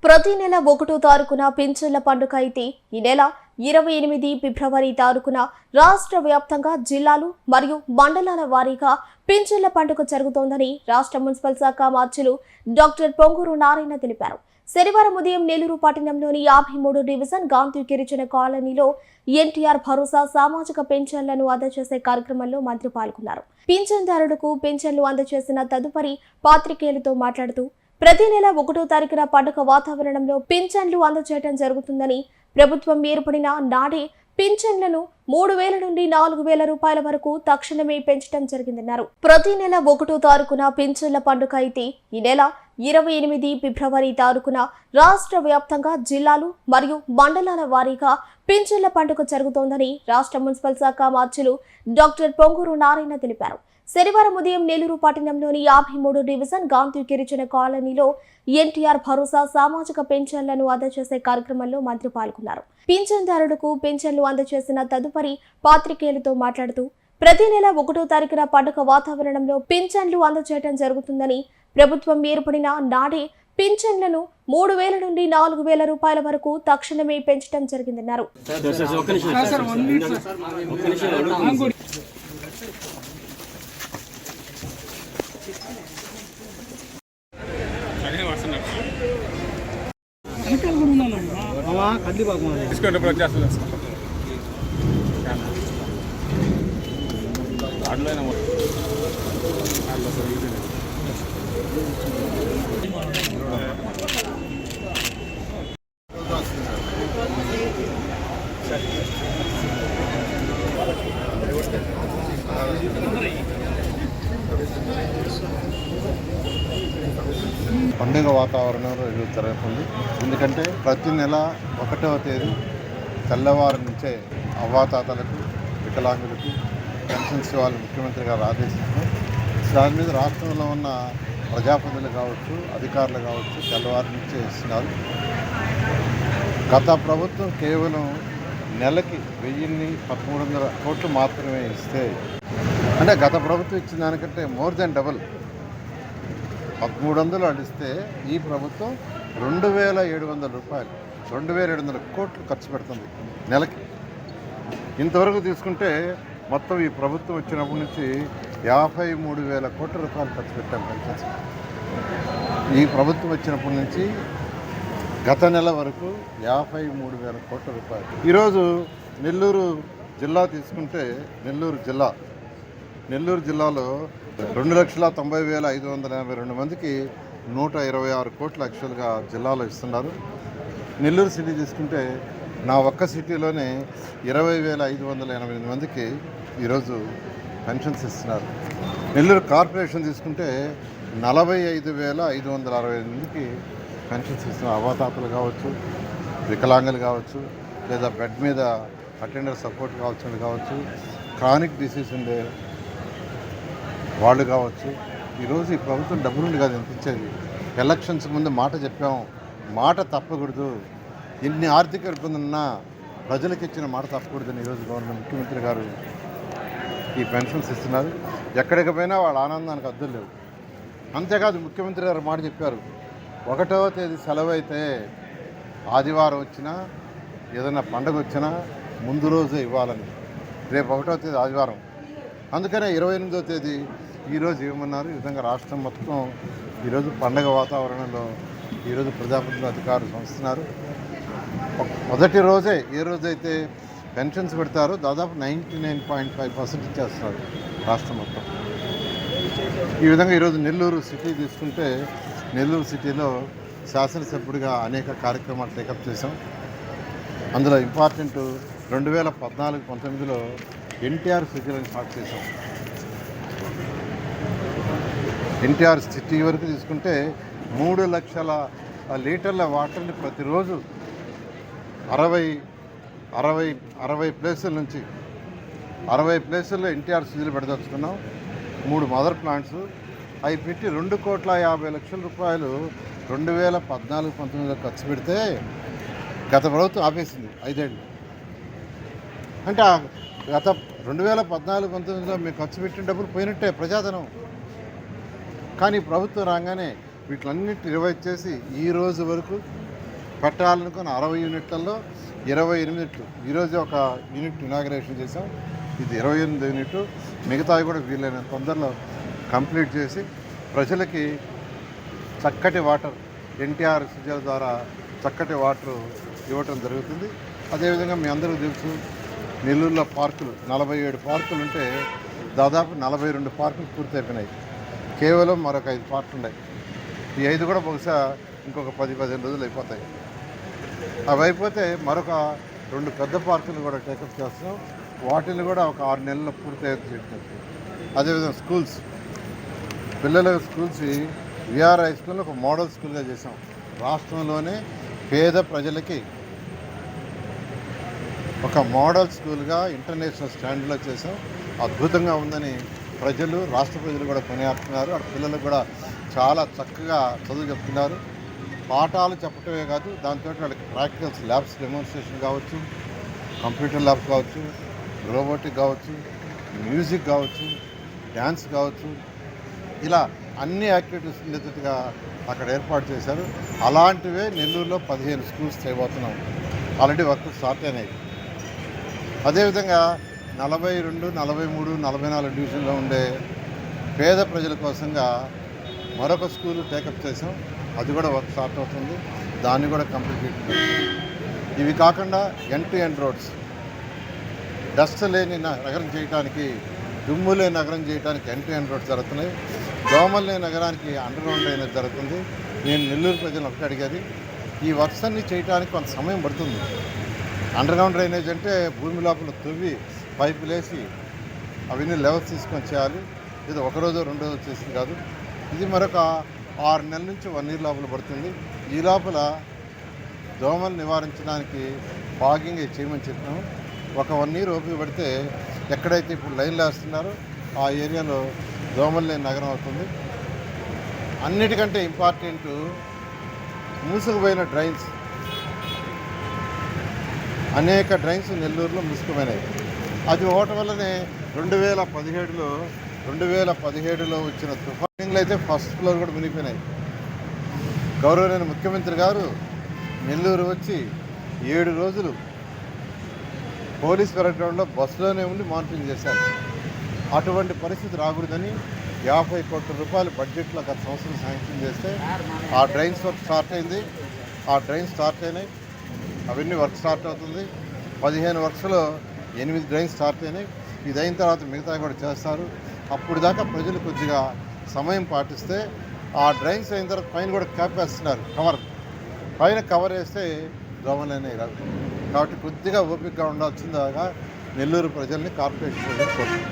ప్రతి నెల 1వ తారీఖున పింఛన్ల పండుగ అయితే ఈ నెల 28 ఫిబ్రవరి తారీఖున రాష్ట్ర వ్యాప్తంగా జిల్లాలు మరియు మండలాల వారీగా పింఛన్ల పండుగ జరుగుతోందని రాష్ట్ర మున్సిపల్ శాఖ మార్చులు డాక్టర్ పొంగూరు నారాయణ తెలిపారు. శనివారం ఉదయం నెల్లూరు పట్టణంలోని 53 డివిజన్ గాంధీ గిరిజన కాలనీలో ఎన్టీఆర్ భరోసా సామాజిక పెన్షన్లను అందజేసే కార్యక్రమంలో మంత్రి పాల్గొన్నారు. పింఛన్దారులకు పెన్షన్లు అందజేసిన తదుపరి పాత్రికేయులతో మాట్లాడుతూ ప్రతి నెల 1వ తారీఖున పండుగ వాతావరణంలో పింఛన్లు అందజేయడం జరుగుతుందని, ప్రభుత్వం ఏర్పడిన నాడే పింఛన్లను 3,000 నుండి 4,000 రూపాయల వరకు తక్షణమే పెంచడం జరిగిందన్నారు. ప్రతి నెల 1వ తారీఖున పింఛన్ల పండుగ అయితే ఈ నెల 28 ఫిబ్రవరి తారీఖున రాష్ట్ర వ్యాప్తంగా జిల్లాలు మరియు మండలాల వారీగా పింఛన్ల పండుగ జరుగుతోందని రాష్ట్ర మున్సిపల్ శాఖ మార్చులు డాక్టర్ పొంగూరు నారాయణ తెలిపారు. శనివారం ఉదయం నెల్లూరు పట్టణంలోని 53 డివిజన్ గాంధీ గిరిజన కాలనీలో ఎన్టీఆర్ భరోసా సామాజిక పెన్షన్లను అందజేసే కార్యక్రమంలో మంత్రి పాల్గొన్నారు. పింఛన్దారులకు పెన్షన్లు అందజేసిన తదుపరి పాత్రికేయులతో మాట్లాడుతూ ప్రతి నెల 1వ తారీఖున పండుగ వాతావరణంలో పింఛన్లు అందజేయడం జరుగుతుందని, ప్రభుత్వం ఏర్పడిన నాడే పింఛన్లను 3,000 నుండి 4,000 రూపాయల వరకు తక్షణమే పెంచడం జరిగిందన్నారు. పండుగ వాతావరణంలో ఈరోజు జరుగుతుంది. ఎందుకంటే ప్రతి నెల 1వ తేదీ తెల్లవారు నుంచే అవ్వాతాతలకు, వికలాంగులకు పెన్షన్స్ ఇవ్వాలని ముఖ్యమంత్రి గారు ఆదేశించారు. దాని మీద రాష్ట్రంలో ఉన్న ప్రజాప్రతినిధులు కావచ్చు, అధికారులు కావచ్చు తెల్లవారు నుంచే ఇస్తున్నారు. గత ప్రభుత్వం కేవలం నెలకి 1,1300 కోట్లు మాత్రమే ఇస్తే, అంటే గత ప్రభుత్వం ఇచ్చిన దానికంటే మోర్ దెన్ డబుల్ 1,300 అడిస్తే ఈ ప్రభుత్వం 2,700 రూపాయలు 2,700 కోట్లు ఖర్చు పెడుతుంది నెలకి. ఇంతవరకు తీసుకుంటే మొత్తం ఈ ప్రభుత్వం వచ్చినప్పటి నుంచి 53,000 కోట్ల రూపాయలు ఖర్చు పెట్టాం పెన్షన్స్. ఈ ప్రభుత్వం వచ్చినప్పటి నుంచి గత నెల వరకు 53,000 కోట్ల రూపాయలు. ఈరోజు నెల్లూరు జిల్లా తీసుకుంటే నెల్లూరు జిల్లాలో 2,90,582 మందికి 126 కోట్ల యాక్చువల్గా జిల్లాలో ఇస్తున్నారు. నెల్లూరు సిటీ తీసుకుంటే నా ఒక్క సిటీలోనే 20,588 మందికి ఈరోజు పెన్షన్స్ ఇస్తున్నారు. నెల్లూరు కార్పొరేషన్ తీసుకుంటే 45,565 మందికి పెన్షన్స్ ఇస్తున్నారు. అవ్వాతాతలు కావచ్చు, వికలాంగులు కావచ్చు, లేదా బెడ్ మీద అటెండర్ సపోర్ట్ కావచ్చు, క్రానిక్ డిసీజ్ ఉండే వాళ్ళు కావచ్చు. ఈరోజు ఈ ప్రభుత్వం డబ్బులుండి కాదు ఎంత ఇచ్చేది. ఎలక్షన్స్ ముందు మాట చెప్పాము, మాట తప్పకూడదు. ఎన్ని ఆర్థిక ఇబ్బందులున్నా ప్రజలకు ఇచ్చిన మాట తప్పకూడదని ఈరోజు గవర్నమెంట్ ముఖ్యమంత్రి గారు ఈ పెన్షన్స్ ఇస్తున్నారు. ఎక్కడికి పోయినా వాళ్ళ ఆనందానికి అద్దులు లేవు. అంతేకాదు ముఖ్యమంత్రి గారు మాట చెప్పారు, 1వ తేదీ సెలవు అయితే ఆదివారం వచ్చినా ఏదైనా పండగ వచ్చినా ముందు రోజే ఇవ్వాలని. రేపు 1వ తేదీ ఆదివారం, అందుకనే 28వ తేదీ ఈరోజు ఇవ్వమన్నారు. ఈ విధంగా రాష్ట్రం మొత్తం ఈరోజు పండగ వాతావరణంలో ఈరోజు ప్రజాప్రతినిధులు అధికారులు సంస్తున్నారు. మొదటి రోజే ఏ రోజైతే పెన్షన్స్ పెడతారో దాదాపు 99.5% ఇచ్చేస్తున్నారు రాష్ట్రం మొత్తం. ఈ విధంగా ఈరోజు నెల్లూరు సిటీ తీసుకుంటే నెల్లూరు సిటీలో శాసనసభ్యుడిగా అనేక కార్యక్రమాలు టేకప్ చేశాం. అందులో ఇంపార్టెంట్ 2014-19లో ఎన్టీఆర్ సిటీలను స్టార్ట్ చేశాం. ఎన్టీఆర్ సిటీ వరకు తీసుకుంటే 3 లక్షల లీటర్ల వాటర్ని ప్రతిరోజు 60 ప్లేసుల నుంచి 60 ప్లేసుల్లో ఎన్టీఆర్ సిటీలు పెడదలుచుకున్నాం. 3 మదర్ ప్లాంట్స్ అవి పెట్టి 2,50,00,000 రూపాయలు 2014-19లో ఖర్చు పెడితే గత ప్రభుత్వం ఆపేసింది 5 ఏళ్ళు. అంటే గత 2014-19లో మేము ఖర్చు పెట్టిన డబ్బులు పోయినట్టే ప్రజాధనం. కానీ ప్రభుత్వం రాగానే వీటిలన్నింటినీ రివైజ్ చేసి ఈ రోజు వరకు పెట్టాలనుకున్న 60 యూనిట్లలో 28 యూనిట్లు. ఈరోజు ఒక యూనిట్ ఇనాగ్రేషన్ చేసాం. ఇది 28 యూనిట్లు. మిగతావి కూడా వీలైన తొందరలో కంప్లీట్ చేసి ప్రజలకి చక్కటి వాటర్ ఎన్టీఆర్ సుజల ద్వారా చక్కటి వాటర్ ఇవ్వటం జరుగుతుంది. అదేవిధంగా మీ అందరికీ తెలుసు, నెల్లూరులో పార్కులు 47 పార్కులు ఉంటే దాదాపు 42 పార్కులు పూర్తయిపోయినాయి. కేవలం మరొక 5 పార్కులు ఉన్నాయి. ఈ 5 కూడా బహుశా ఇంకొక 10-15 రోజులు అయిపోతాయి. అవి అయిపోతే మరొక 2 పెద్ద పార్కులు కూడా టేకప్ చేస్తున్నాం. వాటిని కూడా ఒక 6 నెలల్లో పూర్తి చేయడం. అదేవిధంగా స్కూల్స్, పిల్లల స్కూల్స్ విఆర్ హై స్కూల్ ఒక మోడల్ స్కూల్గా చేసాం. రాష్ట్రంలోనే పేద ప్రజలకి ఒక మోడల్ స్కూల్గా ఇంటర్నేషనల్ స్టాండర్డ్లో చేసాం. అద్భుతంగా ఉందని ప్రజలు, రాష్ట్ర ప్రజలు కూడా కొనియాడుతున్నారు. ఆ పిల్లలకు కూడా చాలా చక్కగా చదువు చెప్తున్నారు. పాఠాలు చెప్పటమే కాదు, దాంతో వాళ్ళకి ప్రాక్టికల్స్, ల్యాబ్స్ డెమోన్స్ట్రేషన్ కావచ్చు, కంప్యూటర్ ల్యాబ్స్ కావచ్చు, రోబోటిక్ కావచ్చు, మ్యూజిక్ కావచ్చు, డ్యాన్స్ కావచ్చు, ఇలా అన్ని యాక్టివిటీస్ ఉండేటట్టుగా అక్కడ ఏర్పాటు చేశారు. అలాంటివే నెల్లూరులో 15 స్కూల్స్ చేయబోతున్నాం. ఆల్రెడీ వర్క్ స్టార్ట్ అయినాయి. అదేవిధంగా 42, 43, 44 డివిజన్లో ఉండే పేద ప్రజల కోసంగా మరొక స్కూల్ టేకప్ చేసాం. అది కూడా వర్క్ స్టార్ట్ అవుతుంది. దాన్ని కూడా కంప్లీట్ చేస్తుంది. ఇవి కాకుండా ఎండ్ రోడ్స్, డస్ట్ లేని నగరం చేయడానికి, దుమ్ము లేని నగరం చేయడానికి ఎండ్ రోడ్స్ జరుగుతున్నాయి. దోమలు లేని నగరానికి అండర్గ్రౌండ్ డ్రైనేజ్ జరుగుతుంది. నేను నెల్లూరు ప్రజలను ఒకటి అడిగేది, ఈ వర్క్స్ అన్ని చేయడానికి కొంత సమయం పడుతుంది. అండర్గ్రౌండ్ డ్రైనేజ్ అంటే భూమి లోపల తవ్వి పైపులు వేసి అవన్నీ లెవెల్స్ తీసుకొని చేయాలి. ఇది ఒకరోజు 2 రోజులు చేసింది కాదు. ఇది మరొక 6 నెలల నుంచి 1 ఇయర్ లోపల పడుతుంది. ఈ లోపల దోమలు నివారించడానికి ఫాగింగ్ చేయమని చెప్పినాము. ఒక 1 ఇయర్ ఓపిక పడితే ఎక్కడైతే ఇప్పుడు లైన్లు వేస్తున్నారో ఆ ఏరియాలో దోమలు లేని నగరం అవుతుంది. అన్నిటికంటే ఇంపార్టెంట్, మూసుకుపోయిన డ్రైన్స్, అనేక డ్రైన్స్ నెల్లూరులో మూసుకుపోయినాయి. అది ఒకటి వల్లనే 2017లో వచ్చిన తుఫాన్లు అయితే ఫస్ట్ ఫ్లోర్ కూడా మునిగిపోయినాయి. గౌరవనీయ ముఖ్యమంత్రి గారు నెల్లూరు వచ్చి 7 రోజులు పోలీస్ పెరగ్రౌండ్లో బస్సులోనే ఉండి మానిటరింగ్ చేశారు. అటువంటి పరిస్థితి రాకూడదని 50 కోట్ల రూపాయలు బడ్జెట్లో గత సంవత్సరం శాంక్షన్ చేస్తే ఆ డ్రైన్స్ వర్క్ స్టార్ట్ అయింది. ఆ డ్రైన్స్ స్టార్ట్ అయినాయి. అవన్నీ వర్క్ స్టార్ట్ అవుతుంది. 15 వర్క్స్లో 8 డ్రైన్స్ స్టార్ట్ అయినాయి. ఇది అయిన తర్వాత మిగతా కూడా చేస్తారు. అప్పుడు దాకా ప్రజలు కొద్దిగా సమయం పాటిస్తే ఆ డ్రైన్స్ అయిన తర్వాత పైన కూడా క్యాప్ వేస్తున్నారు, పైన కవర్ వేస్తే దోమలనే రాదు. కాబట్టి కొద్దిగా ఓపికగా ఉండాల్సిందిగా నెల్లూరు ప్రజల్ని, కార్పొరేషన్ ప్రజలు కోరుతున్నారు.